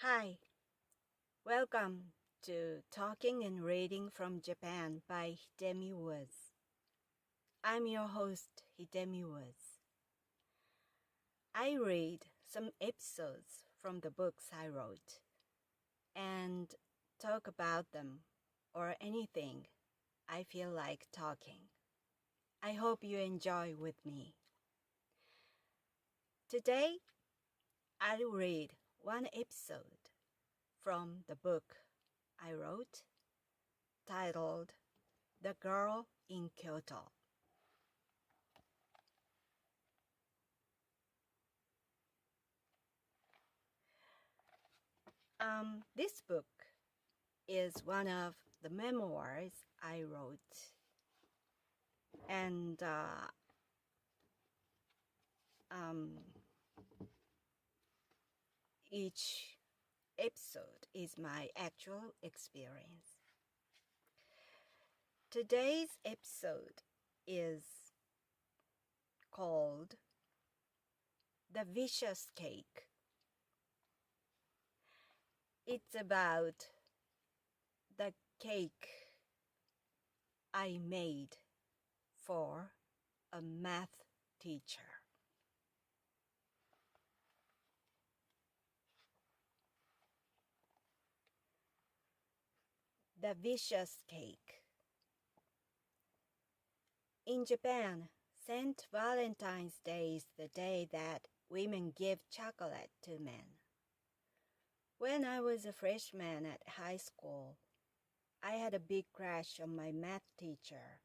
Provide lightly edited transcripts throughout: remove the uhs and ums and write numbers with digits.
Hi, welcome to Talking and Reading from Japan by Hidemi Woods. I'm your host, Hidemi Woods. I read some episodes from the books I wrote and talk about them or anything I feel like talking. I hope you enjoy with me. Today, I'll read one episode from the book I wrote titled The Girl in Kyoto. This book is one of the memoirs I wrote, and each episode is my actual experience. Today's episode is called The Vicious Cake. It's about the cake I made for a math teacher. The Vicious Cake. In Japan, St. Valentine's Day is the day that women give chocolate to men. When I was a freshman at high school, I had a big crush on my math teacher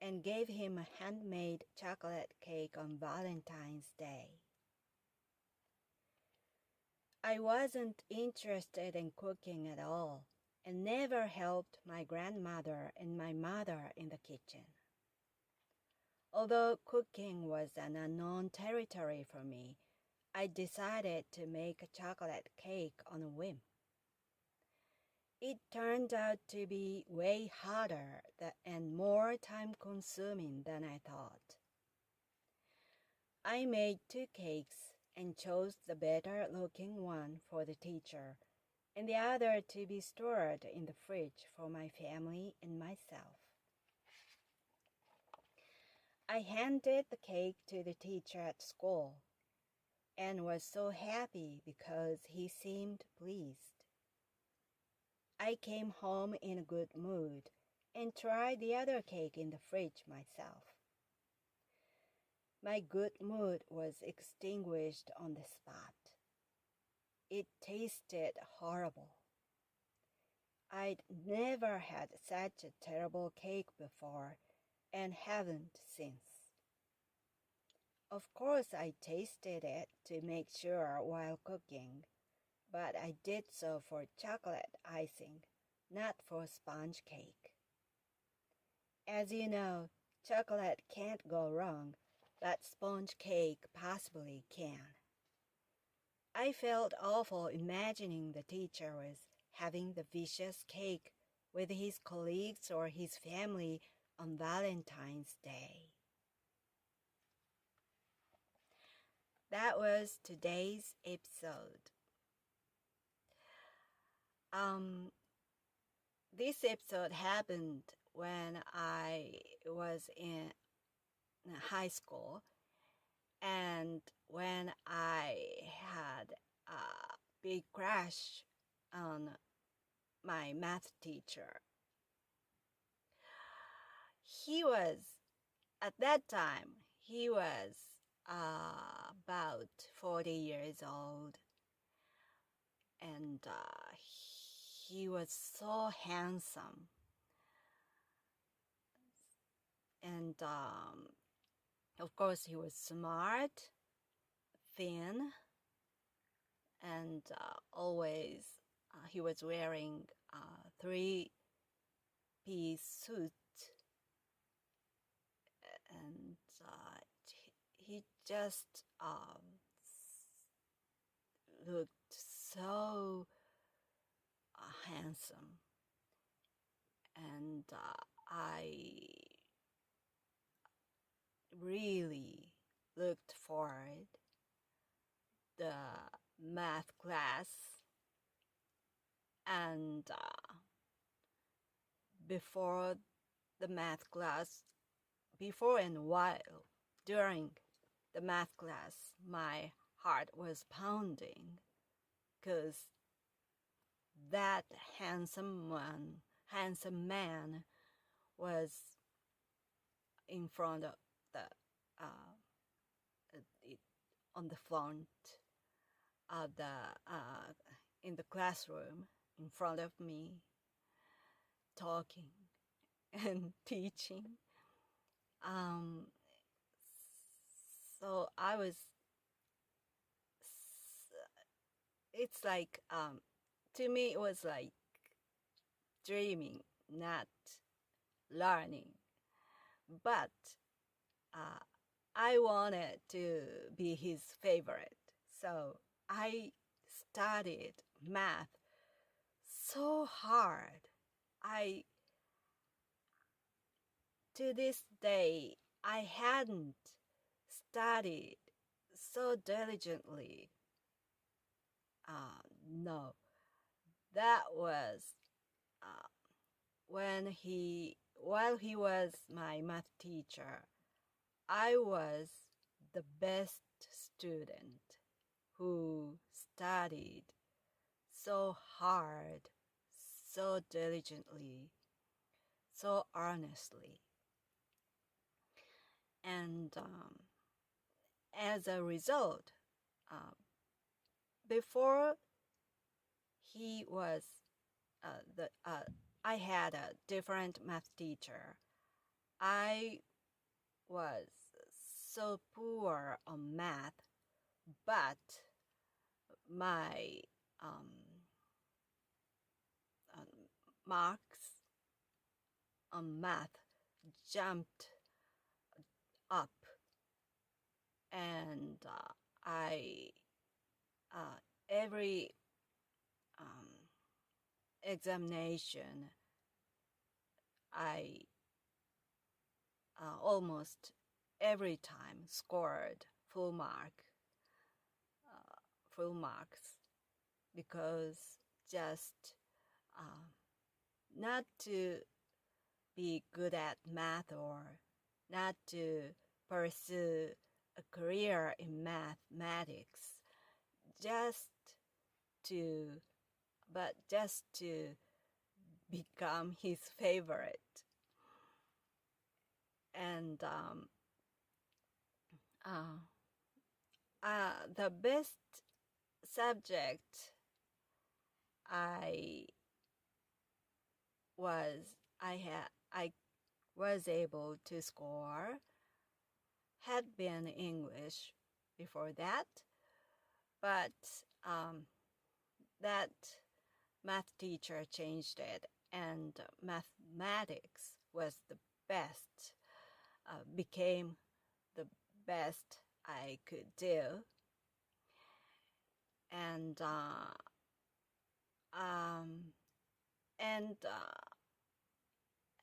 and gave him a handmade chocolate cake on Valentine's Day. I wasn't interested in cooking at all and never helped my grandmother and my mother in the kitchen. Although cooking was an unknown territory for me, I decided to make a chocolate cake on a whim. It turned out to be way harder and more time-consuming than I thought. I made 2 cakes and chose the better-looking one for the teacher and the other to be stored in the fridge for my family and myself. I handed the cake to the teacher at school and was so happy because he seemed pleased. I came home in a good mood and tried the other cake in the fridge myself. My good mood was extinguished on the spot. It tasted horrible. I'd never had such a terrible cake before and haven't since. Of course, I tasted it to make sure while cooking, but I did so for chocolate icing, not for sponge cake. As you know, chocolate can't go wrong, but sponge cake possibly can. I felt awful imagining the teacher was having the vicious cake with his colleagues or his family on Valentine's Day. That was today's episode. This episode happened when I was in high school and when I had a big crush on my math teacher. At that time, he was about 40 years old, and he was so handsome, and of course he was smart, thin, and always he was wearing a 3-piece suit, and he just looked so handsome, and I really looked forward the math class And before the math class, before and while, during the math class, my heart was pounding because that handsome man was in front of the on the front of the in the classroom in front of me, talking and teaching. So I was. It's like to me it was like dreaming, not learning. But I wanted to be his favorite, so I studied math so hard. To this day, I hadn't studied so diligently. No, that was while he was my math teacher, I was the best student who studied so hard, so diligently, so earnestly. And as a result, before he was I had a different math teacher. I was so poor on math, but my marks on math jumped up, and I every examination I almost every time scored full marks because just not to be good at math or not to pursue a career in mathematics, just to become his favorite. And the best subject I was able to score had been English before that, but that math teacher changed it, and mathematics was the best, became the best I could do. And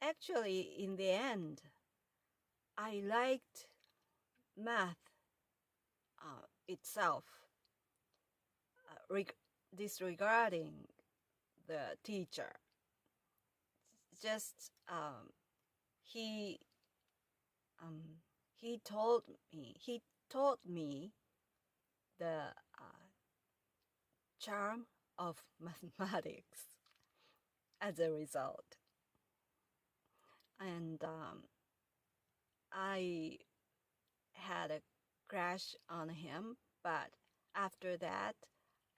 actually, in the end, I liked math itself, disregarding the teacher. Just he taught me the charm of mathematics as a result. And I had a crush on him, but after that,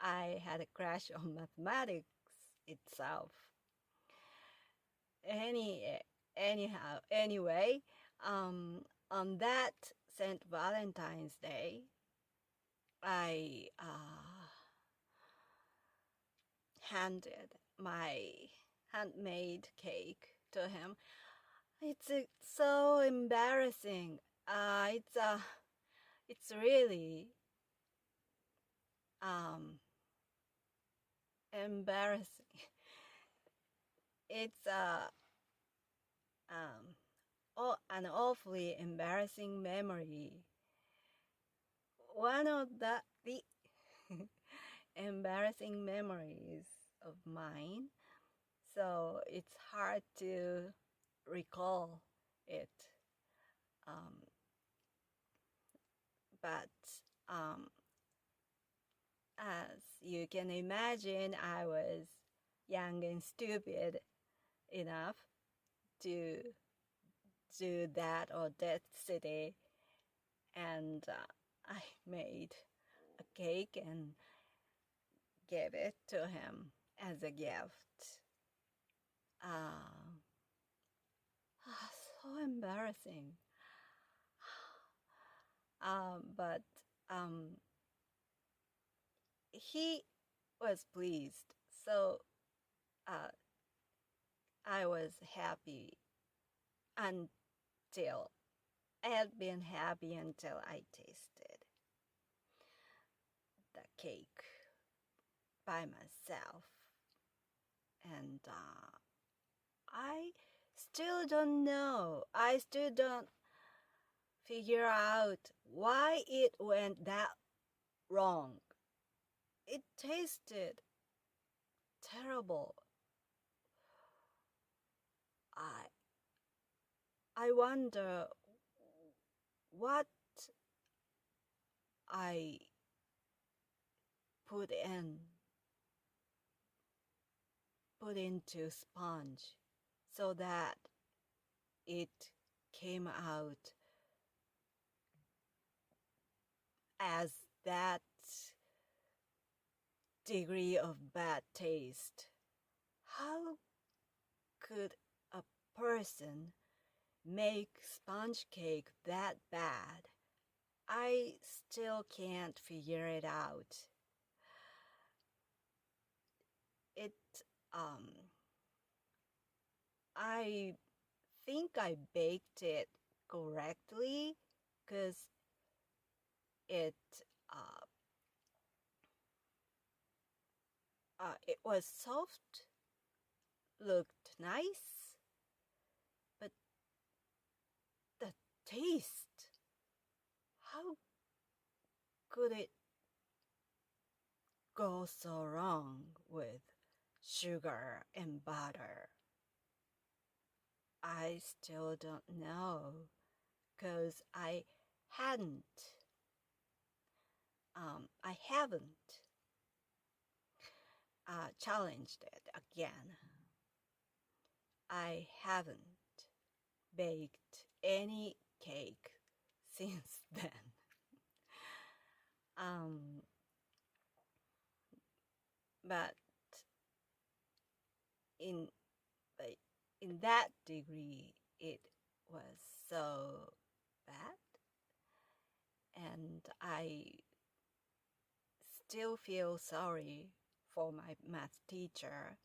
I had a crush on mathematics itself. Anyway, on that St. Valentine's Day, I handed my handmade cake to him. It's so embarrassing. It's really embarrassing. It's an awfully embarrassing memory. One of the embarrassing memories of mine, so it's hard to recall it. Um, but as you can imagine, I was young and stupid enough to do that audacity, and I made a cake and gave it to him as a gift. So embarrassing. But he was pleased, so I was happy until I had been happy until I tasted the cake by myself, and I still don't know. I still don't figure out why it went that wrong. It tasted terrible. I wonder what I put into sponge so that it came out as that degree of bad taste. How could a person make sponge cake that bad? I still can't figure it out. I think I baked it correctly because it it was soft, looked nice, but the taste, how could it go so wrong with sugar and butter? I still don't know, because I haven't challenged it again. I haven't baked any cake since then. But in that degree, it was so bad, and I still feel sorry for my math teacher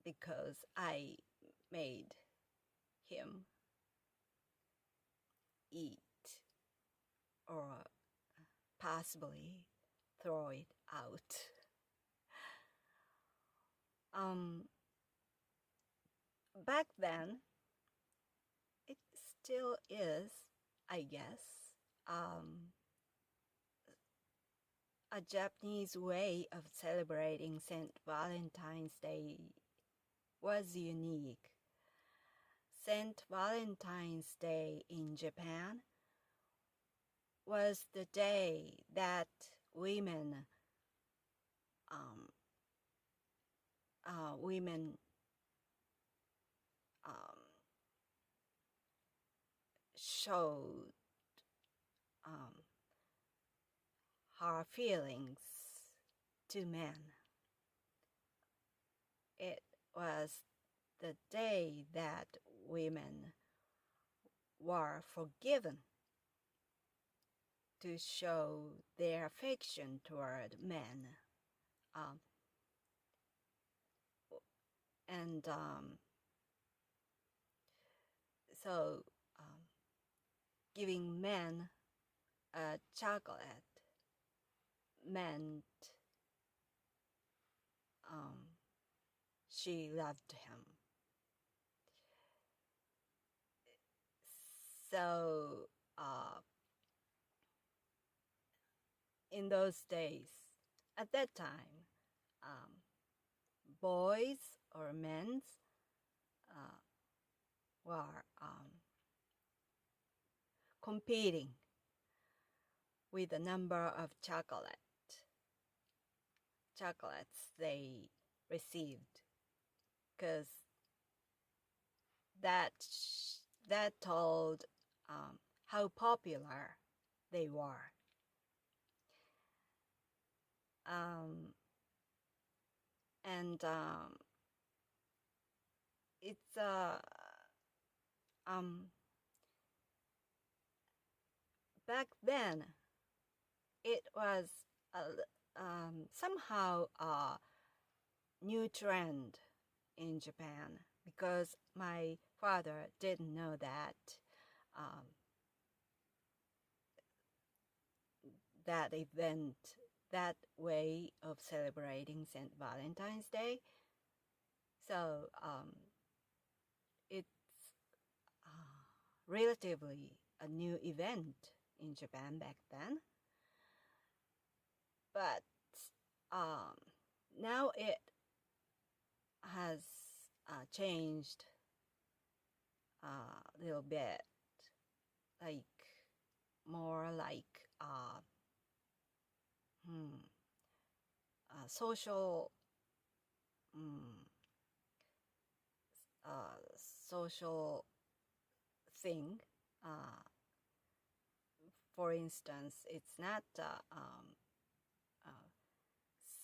because I made him eat or possibly throw it out. Back then, it still is, I guess, a Japanese way of celebrating St. Valentine's Day was unique. St. Valentine's Day in Japan was the day that women showed her feelings to men. It was the day that women were forgiven to show their affection toward men. So giving men a chocolate meant she loved him. So in those days, at that time, boys or men were competing with the number of chocolates they received, because that told how popular they were. And it's back then it was somehow a new trend in Japan, because my father didn't know that that event, that way of celebrating St. Valentine's Day. So it's relatively a new event in Japan back then. But now it has changed a little bit, like more like social social thing. For instance, it's not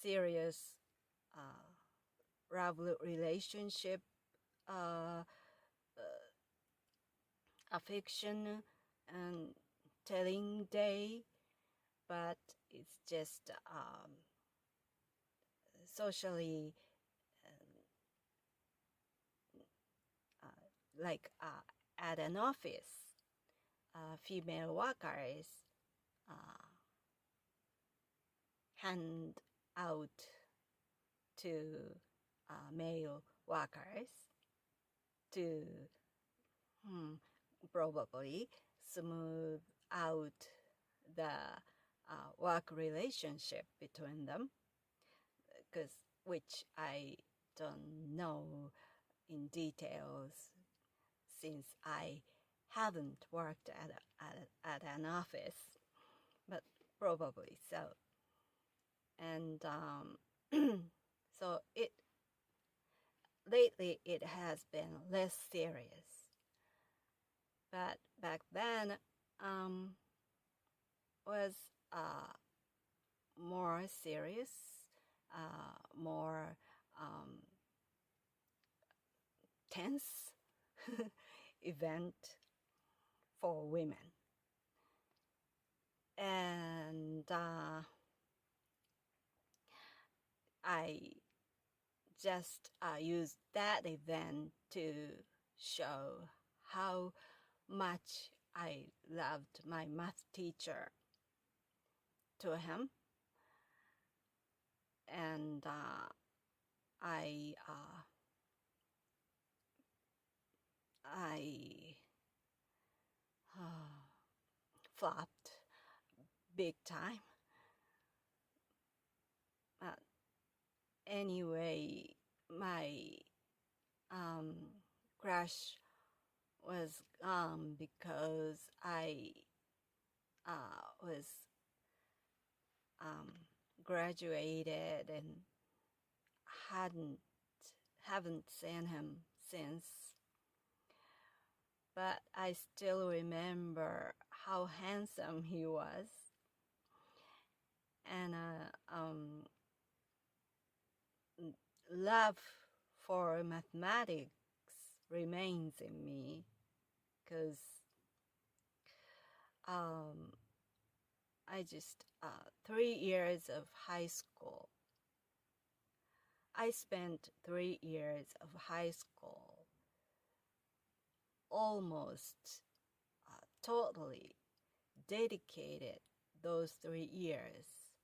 serious relationship, affection and telling day, but it's just socially like at an office, female workers hand out to male workers to probably smooth out the work relationship between them, because which I don't know in details, since I haven't worked at an office, but probably so. And so lately it has been less serious, but back then was more serious, more tense event for women. And I just used that event to show how much I loved my math teacher to him. And I flopped big time. Anyway, my crush was gone because I was graduated and haven't seen him since. But I still remember how handsome he was, and love for mathematics remains in me, because I just 3 years of high school. I spent 3 years of high school almost totally dedicated those 3 years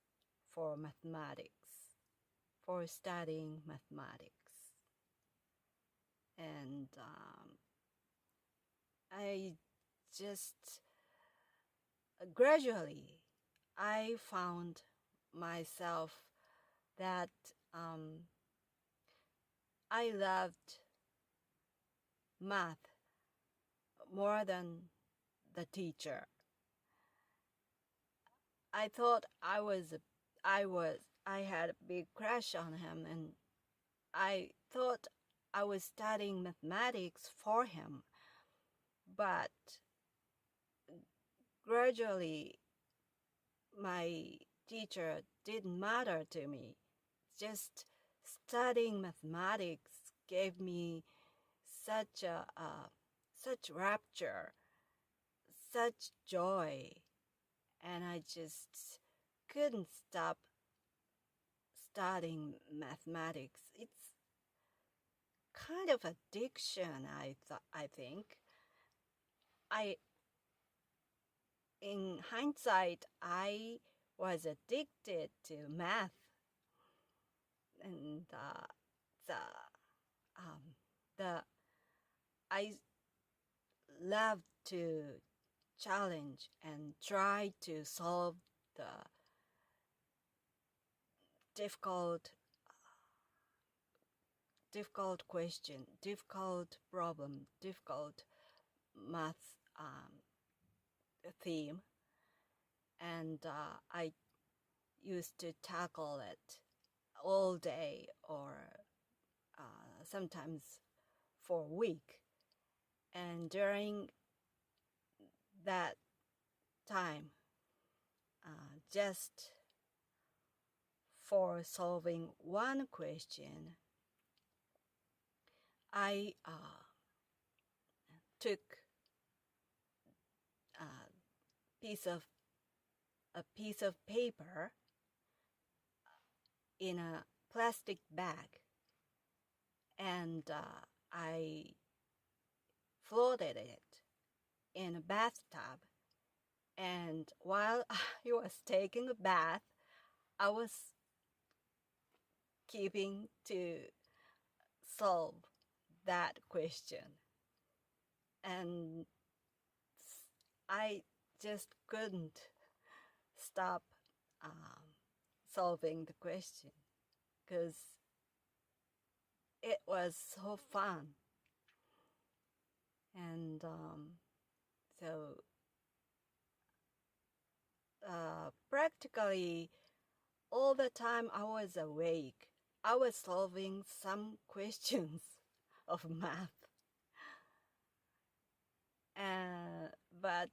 for mathematics, for studying mathematics. And I just gradually I found myself that I loved math more than the teacher. I thought I had a big crush on him, and I thought I was studying mathematics for him. But gradually, my teacher didn't matter to me. Just studying mathematics gave me such such rapture, such joy, and I just couldn't stop studying mathematics. It's kind of addiction, I think. In hindsight, I was addicted to math, and the the I love to challenge and try to solve the difficult question, difficult problem, difficult math theme, and I used to tackle it all day or sometimes for a week. And during that time, just for solving one question, I took a piece of paper in a plastic bag, and I floated it in a bathtub. And while I was taking a bath, I was keeping to solve that question. And I just couldn't stop solving the question because it was so fun. And so practically all the time I was awake, I was solving some questions of math. But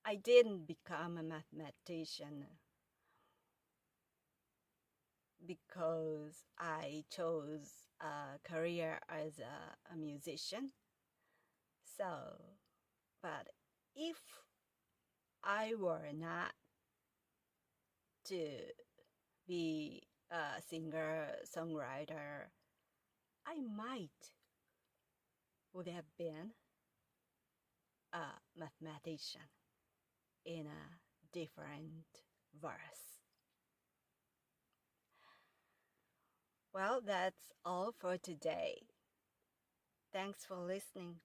I didn't become a mathematician because I chose a career as a musician. So, but if I were not to be a singer-songwriter, I would have been a mathematician in a different verse. Well, that's all for today. Thanks for listening.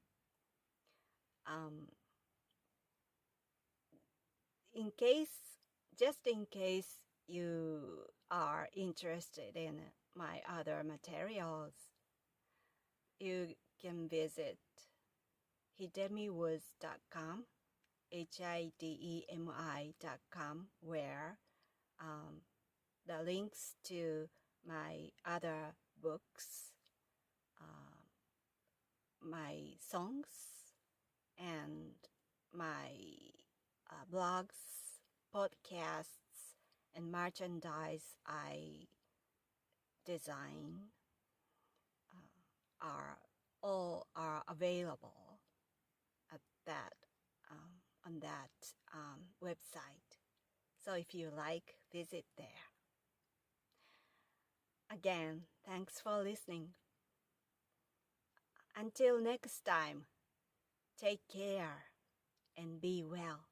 Just in case you are interested in my other materials, you can visit hidemiwoods.com, hidemi.com, where the links to my other books, my songs, and my blogs, podcasts, and merchandise I design are available at that on that website. So if you like, visit there. Again, thanks for listening. Until next time, take care and be well.